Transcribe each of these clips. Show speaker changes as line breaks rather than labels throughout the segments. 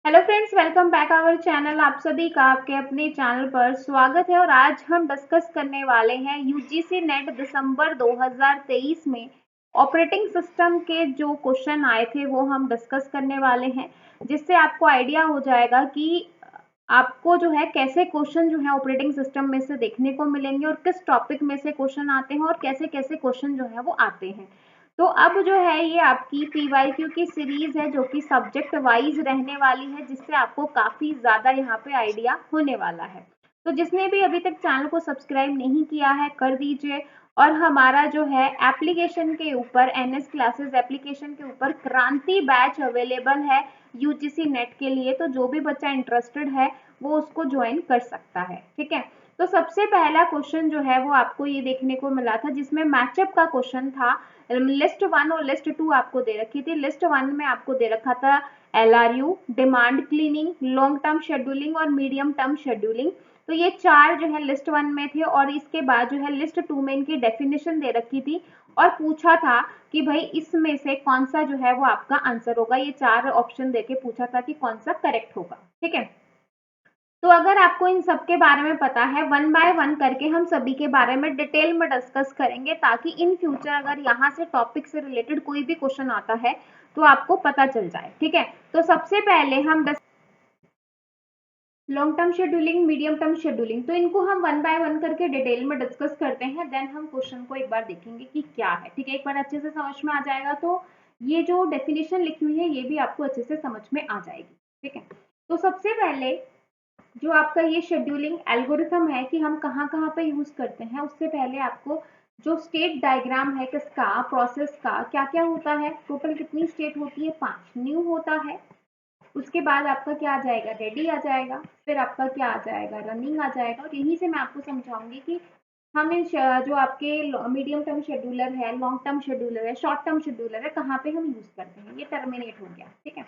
Hello friends, welcome back our channel. आप सभी का आपके अपने चैनल पर स्वागत है और आज हम डिस्कस करने वाले हैं यूजीसी नेट दिसंबर 2023 में ऑपरेटिंग सिस्टम के जो क्वेश्चन आए थे वो हम डिस्कस करने वाले हैं, जिससे आपको आइडिया हो जाएगा कि आपको जो है कैसे क्वेश्चन जो है ऑपरेटिंग सिस्टम में से देखने को मिलेंगे और किस टॉपिक में से क्वेश्चन आते हैं और कैसे कैसे क्वेश्चन जो है वो आते हैं। तो अब जो है ये आपकी पीवाईक्यू की सीरीज है जो कि सब्जेक्ट वाइज रहने वाली है, जिससे आपको काफी ज्यादा यहाँ पे आइडिया होने वाला है। तो जिसने भी अभी तक चैनल को सब्सक्राइब नहीं किया है कर दीजिए। और हमारा जो है एप्लीकेशन के ऊपर एनएस क्लासेस एप्लीकेशन के ऊपर क्रांति बैच अवेलेबल है यूजीसी नेट के लिए, तो जो भी बच्चा इंटरेस्टेड है वो उसको ज्वाइन कर सकता है। ठीक है, तो सबसे पहला क्वेश्चन जो है वो आपको ये देखने को मिला था जिसमें मैचअप का क्वेश्चन था। लिस्ट 1 और लिस्ट 2 आपको दे रखी थी। लिस्ट 1 में आपको दे रखा था LRU, demand cleaning, long term scheduling और मीडियम टर्म शेड्यूलिंग। तो ये चार जो है लिस्ट 1 में थे और इसके बाद जो है लिस्ट 2 में इनकी डेफिनेशन दे रखी थी और पूछा था कि भाई इसमें से कौन सा जो है वो आपका आंसर होगा। ये चार ऑप्शन देके पूछा था कि कौन सा करेक्ट होगा। ठीक है, तो अगर आपको इन सब के बारे में पता है, वन बाय वन करके हम सभी के बारे में डिटेल में डिस्कस करेंगे, ताकि इन फ्यूचर अगर यहाँ से टॉपिक से रिलेटेड कोई भी क्वेश्चन आता है तो आपको पता चल जाए। ठीक है, तो सबसे पहले हम long term scheduling, medium term scheduling, तो इनको हम वन बाय वन करके डिटेल में डिस्कस करते हैं। देन हम क्वेश्चन को एक बार देखेंगे कि क्या है। ठीक है, एक बार अच्छे से समझ में आ जाएगा तो ये जो डेफिनेशन लिखी हुई है ये भी आपको अच्छे से समझ में आ जाएगी। ठीक है, तो सबसे पहले जो आपका ये शेड्यूलिंग एल्गोरिथम है कि हम कहाँ कहाँ पे यूज करते हैं, उससे पहले आपको जो स्टेट डायग्राम है किसका, प्रोसेस का, क्या क्या होता है, टोटल कितनी स्टेट होती है, 5 न्यू होता है। उसके बाद आपका क्या आ जाएगा, रेडी आ जाएगा, फिर आपका क्या आ जाएगा, रनिंग आ जाएगा। और यहीं से मैं आपको समझाऊंगी कि हम इन जो आपके मीडियम टर्म शेड्यूलर है, लॉन्ग टर्म शेड्यूलर है, शॉर्ट टर्म शेड्यूलर है, कहाँ पे हम यूज करते हैं। ये टर्मिनेट हो गया। ठीक है,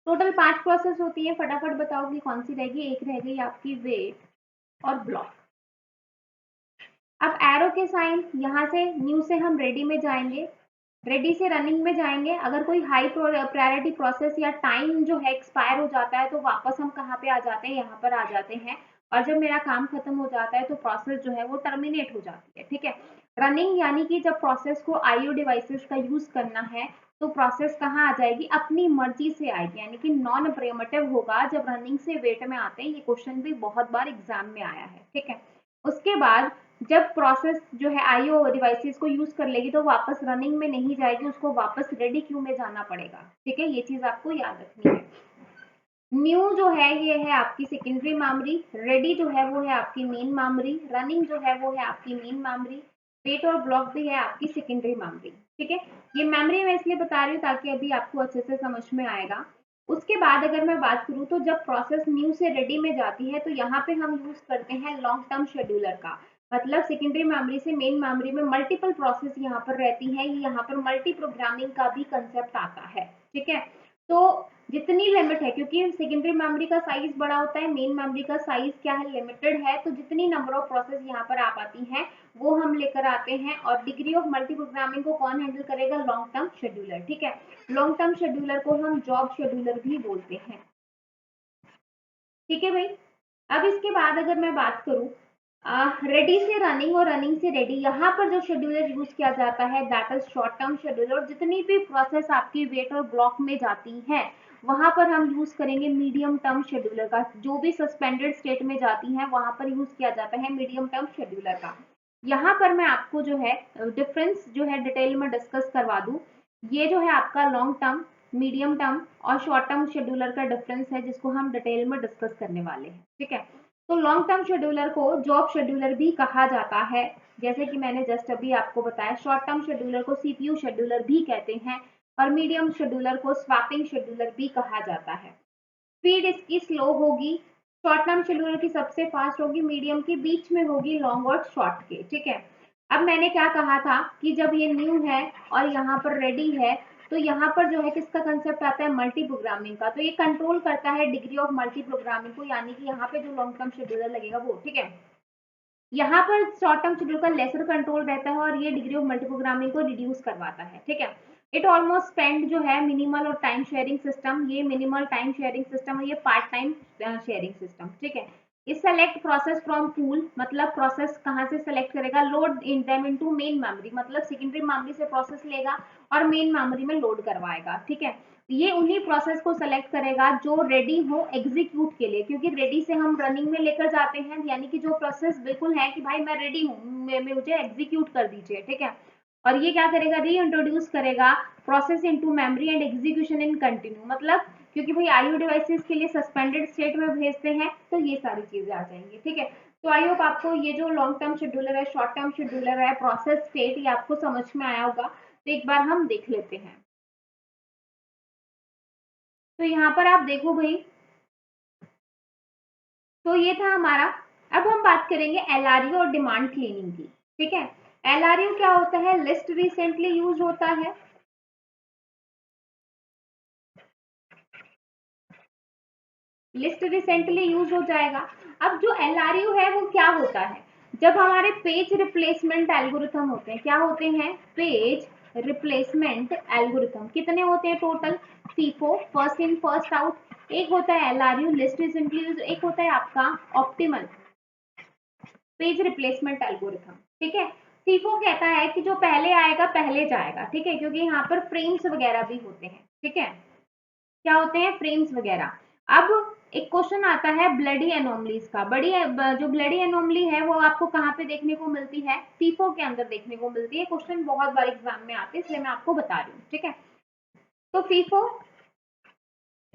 टोटल 5 प्रोसेस होती है। फटाफट बताओ कि कौन सी रहेगी। एक रह गई आपकी वेट और ब्लॉक। अब एरो के साइन, यहाँ से न्यू से हम रेडी में जाएंगे, रेडी से रनिंग में जाएंगे। अगर कोई हाई प्रायोरिटी प्रोसेस या टाइम जो है एक्सपायर हो जाता है तो वापस हम कहाँ पे आ जाते हैं, यहाँ पर आ जाते हैं। और जब मेरा काम खत्म हो जाता है तो प्रोसेस जो है वो टर्मिनेट हो जाती है। ठीक है, रनिंग यानी कि जब प्रोसेस को आईओ डिवाइसेस का यूज करना है तो प्रोसेस कहाँ आ जाएगी, अपनी मर्जी से आएगी, यानी कि नॉन प्रियमेटिव होगा जब रनिंग से वेट में आते हैं। ये क्वेश्चन भी बहुत बार एग्जाम में आया है। ठीक है, उसके बाद जब प्रोसेस जो है आईओ डिवाइसेस को यूज कर लेगी तो वापस रनिंग में नहीं जाएगी, उसको वापस रेडी क्यू में जाना पड़ेगा। ठीक है, ये चीज आपको याद रखनी है। न्यू जो है ये है आपकी सेकेंडरी मेमोरी, रेडी जो है वो है आपकी मेन मेमोरी, रनिंग जो है वो है आपकी मेन मेमोरी, वेट और ब्लॉक भी है आपकी सेकेंडरी मेमोरी। ठीक है, ये मेमोरी मैं इसलिए बता रही हूँ ताकि अभी आपको अच्छे से समझ में आएगा। उसके बाद अगर मैं बात करूँ तो जब प्रोसेस न्यू से रेडी में जाती है तो यहाँ पे हम यूज करते हैं लॉन्ग टर्म शेड्यूलर का। मतलब सेकेंडरी मेमोरी से मेन मेमोरी में मल्टीपल प्रोसेस यहाँ पर रहती है, यहाँ पर मल्टी प्रोग्रामिंग का भी कंसेप्ट आता है। ठीक है, तो जितनी लिमिट है, क्योंकि सेकेंडरी मेमोरी का साइज बड़ा होता है, मेन मेमोरी का साइज क्या है, लिमिटेड है, तो जितनी नंबर ऑफ प्रोसेस यहाँ पर आ पाती हैं वो हम लेकर आते हैं। और डिग्री ऑफ मल्टी प्रोग्रामिंग को कौन हैंडल करेगा, लॉन्ग टर्म शेड्यूलर। ठीक है, लॉन्ग टर्म शेड्यूलर को हम जॉब शेड्यूलर भी बोलते हैं। ठीक है भाई, अब इसके बाद अगर मैं बात करूं रेडी से रनिंग और रनिंग से रेडी, यहाँ पर जो शेड्यूलर यूज किया जाता है that is short term scheduler. और जितनी भी प्रोसेस आपकी वेट और ब्लॉक में जाती हैं वहां पर हम यूज करेंगे मीडियम टर्म शेड्यूलर का। जो भी सस्पेंडेड स्टेट में जाती हैं वहां पर यूज किया जाता है मीडियम टर्म शेड्यूलर का। यहाँ पर मैं आपको जो है डिफरेंस जो है डिटेल में डिस्कस करवा दूं। ये जो है आपका लॉन्ग टर्म, मीडियम टर्म और शॉर्ट टर्म शेड्यूलर का डिफरेंस है, जिसको हम डिटेल में डिस्कस करने वाले हैं। ठीक है, तो लॉन्ग टर्म शेड्यूलर को जॉब शेड्यूलर भी कहा जाता है, जैसे कि मैंने जस्ट अभी आपको बताया। शॉर्ट टर्म शेड्यूलर को सीपीयू शेड्यूलर भी कहते हैं और मीडियम शेड्यूलर को स्वैपिंग शेड्यूलर भी कहा जाता है। स्पीड इसकी स्लो होगी, शॉर्ट टर्म शेड्यूलर की सबसे फास्ट होगी, मीडियम की बीच में होगी, लॉन्ग और शॉर्ट के। ठीक है, अब मैंने क्या कहा था कि जब ये न्यू है और यहाँ पर रेडी है तो यहाँ पर जो है किसका कंसेप्ट आता है, मल्टी प्रोग्रामिंग का। तो ये कंट्रोल करता है डिग्री ऑफ मल्टी प्रोग्रामिंग को, यानी कि यहाँ पे जो लॉन्ग टर्म शेड्यूलर लगेगा वो। ठीक है, यहाँ पर शॉर्ट टर्म शेड्यूल का लेसर कंट्रोल रहता है और ये डिग्री ऑफ मल्टी प्रोग्रामिंग को रिड्यूस करवाता है। ठीक है, इट ऑलमोस्ट स्पेंड जो है मिनिमल और टाइम शेयरिंग सिस्टम, ये मिनिमल टाइम शेयरिंग सिस्टम और ये पार्ट टाइम शेयरिंग सिस्टम, ठीक है। इस सेलेक्ट प्रोसेस फ्रॉम पूल, मतलब प्रोसेस कहाँ से सेलेक्ट करेगा, load in them into main memory, मतलब सेकेंडरी मेमोरी से प्रोसेस लेगा और मेन मेमोरी में लोड करवाएगा, ठीक है। ये उन्हीं प्रोसेस को सेलेक्ट करेगा जो रेडी हो एग्जीक्यूट के लिए, क्योंकि रेडी से हम रनिंग में लेकर जाते हैं, यानी कि जो प्रोसेस बिल्कुल है कि भाई मैं रेडी हूँ, मुझे एग्जीक्यूट कर दीजिए, ठीक है। और ये क्या करेगा, री इंट्रोड्यूस करेगा process into memory and execution in continue, मतलब क्योंकि भाई आईओ डिवाइसेस के लिए सस्पेंडेड स्टेट में भेजते हैं, तो ये सारी चीजें आ जाएंगी, ठीक है। तो आई होप आपको ये जो लॉन्ग टर्म शेड्यूलर है, शॉर्ट टर्म शेड्यूलर है, प्रोसेस स्टेट, ये आपको समझ में आया होगा। तो एक बार हम देख लेते हैं। तो यहाँ पर आप देखो भाई, तो ये था हमारा। अब हम बात करेंगे एलआरयू और डिमांड क्लीनिंग की, ठीक है। एलआरयू क्या होता है, लिस्ट रिसेंटली यूज होता है, लिस्ट रिसेंटली यूज हो जाएगा। अब जो एलआरयू है वो क्या होता है, जब हमारे पेज रिप्लेसमेंट एल्गोरिथम होते हैं, क्या होते हैं, पेज रिप्लेसमेंट एल्गोरिथम, कितने होते हैं total, FIFO, first in first out, एक होता है एलआरयू लिस्ट रिसेंटली यूज, एक होता है आपका ऑप्टिमल पेज रिप्लेसमेंट एल्गोरिथम, ठीक है। फीफो कहता है कि जो पहले आएगा पहले जाएगा, ठीक है, क्योंकि यहाँ पर फ्रेम्स वगैरह भी होते हैं, ठीक है, क्या होते हैं, फ्रेम्स वगैरह। अब एक क्वेश्चन आता है ब्लडी एनोमलीज का, बड़ी जो ब्लडी एनोमली है वो आपको कहाँ पे देखने को मिलती है, फीफो के अंदर देखने को मिलती है। क्वेश्चन बहुत बार एग्जाम में आते हैं, इसलिए मैं आपको बता रही हूँ, ठीक है। तो फीफो,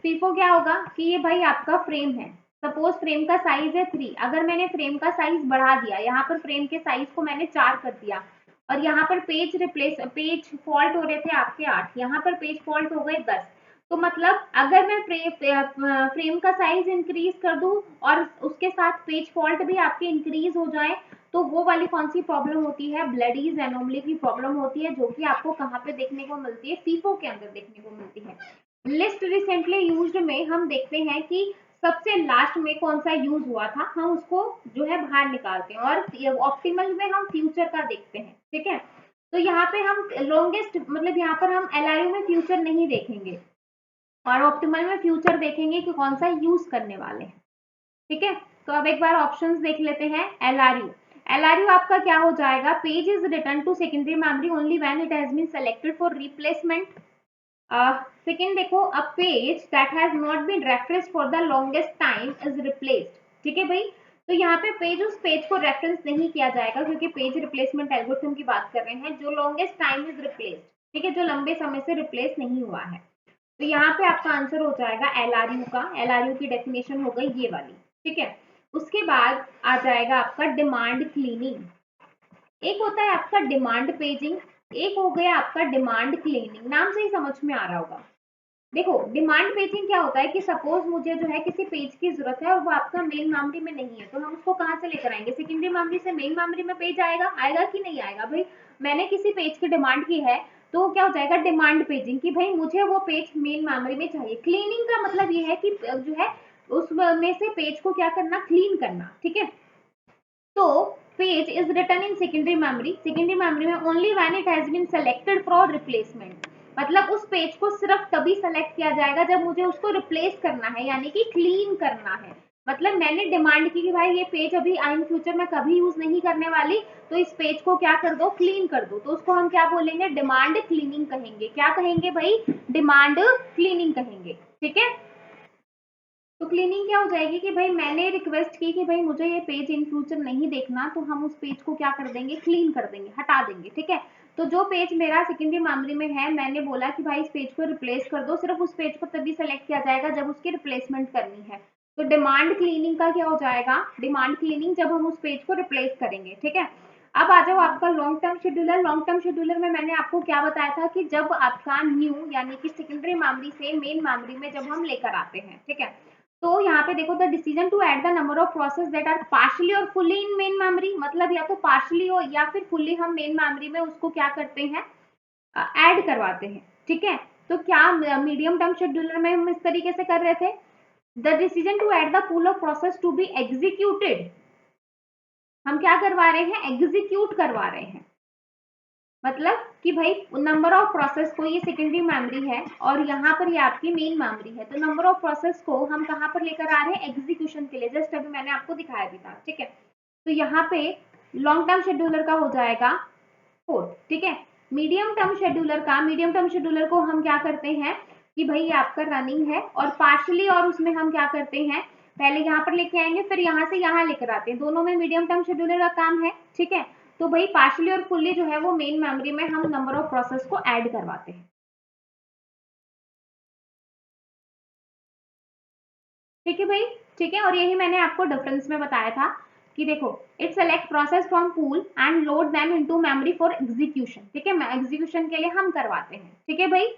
फीफो क्या होगा कि ये भाई आपका फ्रेम है, सपोज फ्रेम का साइज है 3, अगर मैंने फ्रेम का साइज बढ़ा दिया, यहाँ पर फ्रेम के साइज को मैंने 4 कर दिया, और यहाँ पर पेज फॉल्ट हो रहे थे आपके 8, यहाँ पर पेज फॉल्ट हो गए 10, तो मतलब अगर मैं फ्रेम का साइज इंक्रीज कर दूं और उसके साथ पेज फॉल्ट भी आपके इंक्रीज हो जाए, तो वो वाली कौन सी प्रॉब्लम होती है, ब्लडीज एनोमली की प्रॉब्लम होती है, जो कि आपको कहाँ पे देखने को मिलती है, फीफो के अंदर देखने को मिलती है। लिस्ट रिसेंटली यूज्ड में हम देखते हैं कि सबसे लास्ट में कौन सा यूज हुआ था, हम उसको जो है बाहर निकालते हैं, और ऑप्टिमल में हम फ्यूचर का देखते हैं, ठीक है। तो यहाँ पे हम लॉन्गेस्ट, मतलब यहाँ पर हम एलआरयू में फ्यूचर नहीं देखेंगे और ऑप्टिमल में फ्यूचर देखेंगे कि कौन सा यूज करने वाले हैं, ठीक है। तो अब एक बार ऑप्शंस देख लेते हैं। एलआरयू, एलआरयू आपका क्या हो जाएगा, page is return to secondary memory only when it has been selected for replacement. Second देखो, a page that has not been reference for the longest time is replaced, ठीक है भाई। तो यहाँ पे पेज, उस पेज को रेफरेंस नहीं किया जाएगा, क्योंकि पेज रिप्लेसमेंट एल्गोरिथम की बात कर रहे हैं, जो लॉन्गेस्ट टाइम इज रिप्लेस्ड, ठीक है, जो लंबे समय से रिप्लेस नहीं हुआ है। तो यहाँ पे आपका आंसर हो जाएगा एलआरयू का, एलआरयू की डेफिनेशन हो गई ये वाली, ठीक है। उसके बाद आ जाएगा आपका डिमांड क्लीनिंग, एक होता है आपका डिमांड पेजिंग, एक हो गया आपका डिमांड क्लीनिंग, नाम से ही समझ में आ रहा होगा। देखो डिमांड पेजिंग क्या होता है कि सपोज मुझे जो है किसी पेज की जरूरत है और वो आपका मेन मेमोरी में नहीं है, तो हम उसको कहाँ से लेकर आएंगे, सेकेंडरी मेमोरी से मेन मेमोरी में पेज आएगा, आएगा कि नहीं आएगा भाई। मैंने किसी पेज की डिमांड की है, तो क्या हो जाएगा, डिमांड पेजिंग, कि भाई मुझे वो पेज मेन मेमोरी में चाहिए। क्लीनिंग का मतलब ये है कि जो है उसमें से पेज को क्या करना, क्लीन करना, ठीक है। तो page is return in secondary memory में only when it has been selected for replacement, मतलब उस पेज को सिर्फ तभी सेलेक्ट किया जाएगा जब मुझे उसको रिप्लेस करना है, यानी कि क्लीन करना है। मतलब मैंने डिमांड की कि भाई ये पेज अभी इन फ्यूचर में कभी यूज नहीं करने वाली, तो इस पेज को क्या कर दो, क्लीन कर दो, तो उसको हम क्या बोलेंगे, डिमांड क्लीनिंग कहेंगे। क्या कहेंगे भाई, डिमांड क्लीनिंग कहेंगे, ठीक है। तो क्लीनिंग क्या हो जाएगी कि भाई मैंने रिक्वेस्ट की कि भाई मुझे ये पेज इन फ्यूचर नहीं देखना, तो हम उस पेज को क्या कर देंगे, क्लीन कर देंगे, हटा देंगे, ठीक है। तो जो पेज मेरा सेकेंडरी मेमोरी में है, मैंने बोला कि भाई इस पेज को रिप्लेस कर दो, सिर्फ उस पेज को तभी सेलेक्ट किया जाएगा जब उसकी रिप्लेसमेंट करनी है। तो डिमांड क्लीनिंग का क्या हो जाएगा, डिमांड क्लीनिंग जब हम उस पेज को रिप्लेस करेंगे, ठीक है। अब आ जाओ आपका long term scheduler. Long term scheduler में मैंने आपको क्या बताया था कि जब आपका न्यू यानी कि सेकेंडरी मेमोरी से मेन मेमोरी में जब हम लेकर आते हैं, ठीक है। तो यहाँ पे देखो, the decision to add the number of process that are partially और फुली इन मेन मेमोरी, मतलब या तो पार्शली हो या फिर फुली हम मेन मेमोरी में उसको क्या करते हैं, ऐड करवाते हैं, ठीक है। तो क्या मीडियम टर्म शेड्यूलर में हम इस तरीके से कर रहे थे, the decision to add the pool of process to be executed, हम क्या करवा रहे हैं, एग्जीक्यूट करवा रहे हैं, मतलब कि भाई नंबर ऑफ प्रोसेस को, ये सेकेंडरी मेमोरी है और यहाँ पर ये आपकी मेन मेमोरी है, तो नंबर ऑफ प्रोसेस को हम कहाँ पर लेकर आ रहे हैं, एग्जीक्यूशन के लिए। जस्ट अभी मैंने आपको दिखाया भी था, ठीक है। तो यहाँ पे लॉन्ग टर्म शेड्यूलर का हो जाएगा 4, ठीक है। मीडियम टर्म शेड्यूलर को हम क्या करते हैं कि भाई ये आपका रनिंग है और पार्शली, और उसमें हम क्या करते हैं, पहले यहाँ पर लेके आएंगे फिर यहाँ से यहाँ लेकर आते हैं, दोनों में मीडियम टर्म शेड्यूलर का काम है, ठीक है। तो भाई पार्शली और फुल्ली जो है वो मेन मेमोरी में हम नंबर ऑफ प्रोसेस को ऐड करवाते हैं, ठीक है भाई, ठीक है। और यही मैंने आपको डिफरेंस में बताया था कि देखो, it select process from pool and load them into memory for execution, ठीक है, एग्जीक्यूशन के लिए हम करवाते हैं, ठीक है भाई।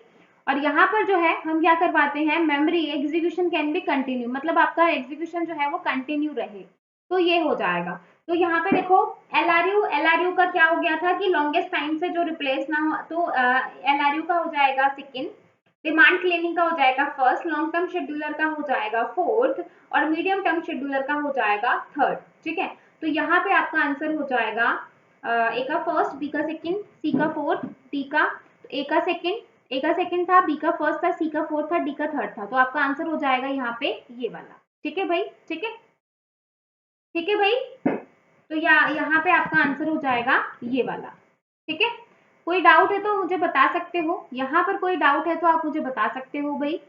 और यहाँ पर जो है हम क्या करवाते हैं, memory execution can be continue, मतलब आपका एग्जीक्यूशन जो है वो कंटिन्यू रहे, तो ये हो जाएगा। तो यहाँ पे देखो एलआरयू का क्या हो गया था कि लॉन्गेस्ट टाइम से जो रिप्लेस ना हो, तो एलआरयू का हो जाएगा सेकेंड, डिमांड क्लीनिंग का हो जाएगा फर्स्ट, लॉन्ग टर्म शेड्यूलर का हो जाएगा फोर्थ, और मीडियम टर्म शेड्यूलर का हो जाएगा थर्ड, ठीक है। तो यहाँ पे आपका आंसर हो जाएगा ए का फर्स्ट, बी का सेकंड, सी का फोर्थ, डी का, ए का सेकंड था, बी का फर्स्ट था, सी का फोर्थ था, डी का थर्ड था, तो आपका आंसर हो जाएगा यहाँ पे ये वाला, ठीक है भाई, ठीक है, ठीक है भाई। तो यहाँ पे आपका आंसर हो जाएगा ये वाला, ठीक है। कोई डाउट है तो मुझे बता सकते हो, यहाँ पर कोई डाउट है तो आप मुझे बता सकते हो भाई,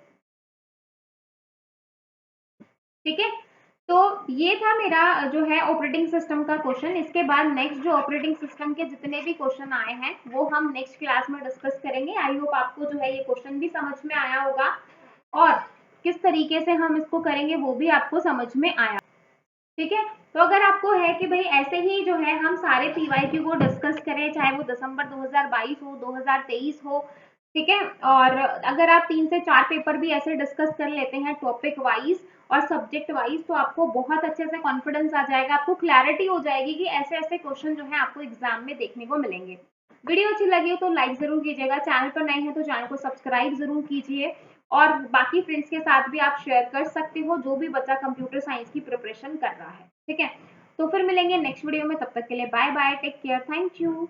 ठीक है। तो ये था मेरा जो है ऑपरेटिंग सिस्टम का क्वेश्चन। इसके बाद नेक्स्ट जो ऑपरेटिंग सिस्टम के जितने भी क्वेश्चन आए हैं वो हम नेक्स्ट क्लास में डिस्कस करेंगे। आई होप आपको जो है ये क्वेश्चन भी समझ में आया होगा और किस तरीके से हम इसको करेंगे वो भी आपको समझ में आया, ठीक है। तो अगर आपको है कि भाई ऐसे ही जो है हम सारे पीवाईक्यू को डिस्कस करें, चाहे वो दिसंबर 2022 हो, 2023 हो, ठीक है, और अगर आप 3 से 4 पेपर भी ऐसे डिस्कस कर लेते हैं टॉपिक वाइज और सब्जेक्ट वाइज, तो आपको बहुत अच्छे से कॉन्फिडेंस आ जाएगा, आपको क्लैरिटी हो जाएगी कि ऐसे ऐसे क्वेश्चन जो है आपको एग्जाम में देखने को मिलेंगे। वीडियो अच्छी लगी हो तो लाइक जरूर कीजिएगा, चैनल पर नए हैं तो चैनल को सब्सक्राइब जरूर कीजिए और बाकी फ्रेंड्स के साथ भी आप शेयर कर सकते हो जो भी बच्चा कंप्यूटर साइंस की प्रिपरेशन कर रहा है, ठीक है। तो फिर मिलेंगे नेक्स्ट वीडियो में, तब तक के लिए bye bye, take care, thank you.